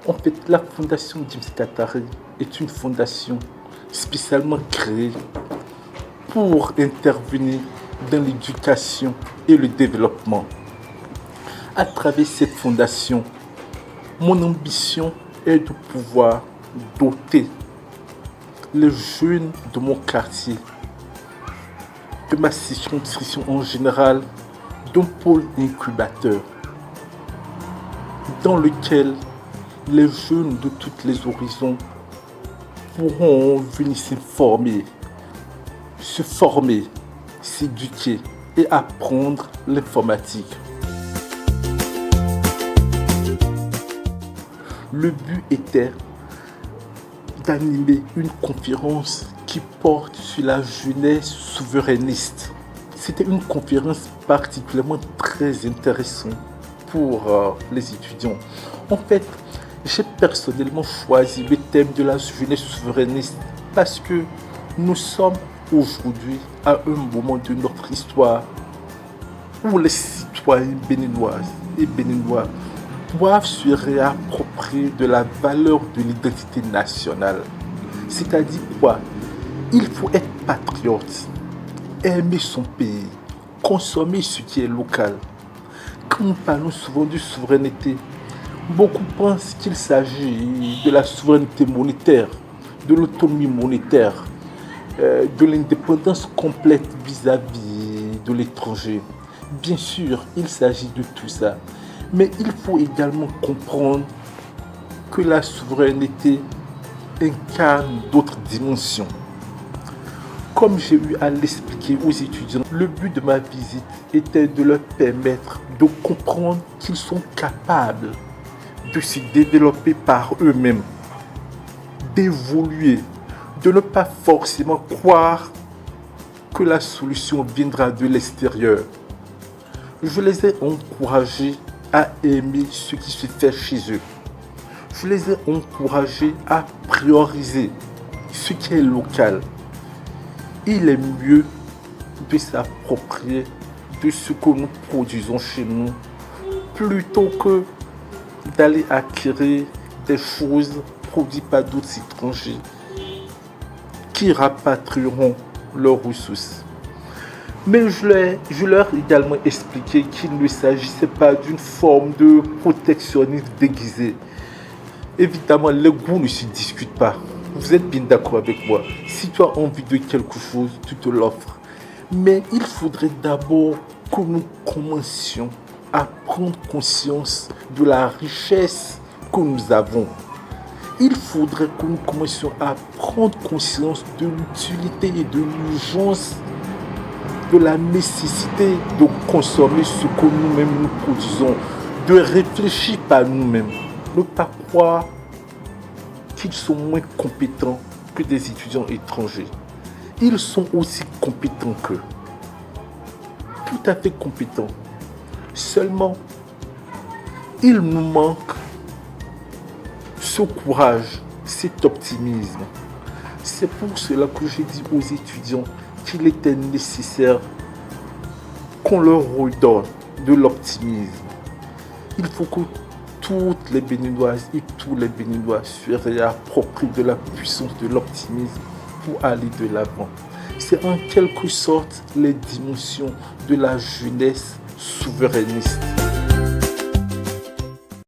En fait, la fondation James Katare est une fondation spécialement créée pour intervenir dans l'éducation et le développement. À travers cette fondation, mon ambition est de pouvoir doter les jeunes de mon quartier, de ma circonscription en général, d'un pôle incubateur dans lequel les jeunes de tous les horizons pourront venir se former, s'éduquer et apprendre l'informatique. Le but était d'animer une conférence qui porte sur la jeunesse souverainiste. C'était une conférence particulièrement très intéressante pour les étudiants. En fait, j'ai personnellement choisi le thème de la jeunesse souverainiste parce que nous sommes aujourd'hui à un moment de notre histoire où les citoyens béninoises et béninois doivent se réapproprier de la valeur de l'identité nationale. C'est-à-dire quoi? Il faut être patriote, aimer son pays, consommer ce qui est local. Quand nous parlons souvent de souveraineté, beaucoup pensent qu'il s'agit de la souveraineté monétaire, de l'autonomie monétaire, de l'indépendance complète vis-à-vis de l'étranger. Bien sûr, il s'agit de tout ça. Mais il faut également comprendre que la souveraineté incarne d'autres dimensions. Comme j'ai eu à l'expliquer aux étudiants, le but de ma visite était de leur permettre de comprendre qu'ils sont capables de se développer par eux-mêmes, d'évoluer, de ne pas forcément croire que la solution viendra de l'extérieur. Je les ai encouragés à aimer ce qui se fait chez eux. Je les ai encouragés à prioriser ce qui est local. Il est mieux de s'approprier de ce que nous produisons chez nous plutôt que d'aller acquérir des choses produites par d'autres étrangers qui rapatrieront leurs ressources. Mais je leur ai également expliqué qu'il ne s'agissait pas d'une forme de protectionnisme déguisé. Évidemment, les goûts ne se discutent pas. Vous êtes bien d'accord avec moi. Si tu as envie de quelque chose, tu te l'offres. Mais il faudrait d'abord que nous commencions à prendre conscience de la richesse que nous avons. Il faudrait que nous commencions à prendre conscience de l'utilité et de l'urgence, de la nécessité de consommer ce que nous-mêmes nous produisons, de réfléchir par nous-mêmes, ne pas croire qu'ils sont moins compétents que des étudiants étrangers. Ils sont aussi compétents qu'eux, tout à fait compétents. Seulement, il nous manque ce courage, cet optimisme. C'est pour cela que j'ai dit aux étudiants qu'il était nécessaire qu'on leur redonne de l'optimisme. Il faut que toutes les Béninoises et tous les Béninois se réapproprient de la puissance de l'optimisme pour aller de l'avant. C'est en quelque sorte les dimensions de la jeunesse souverainiste.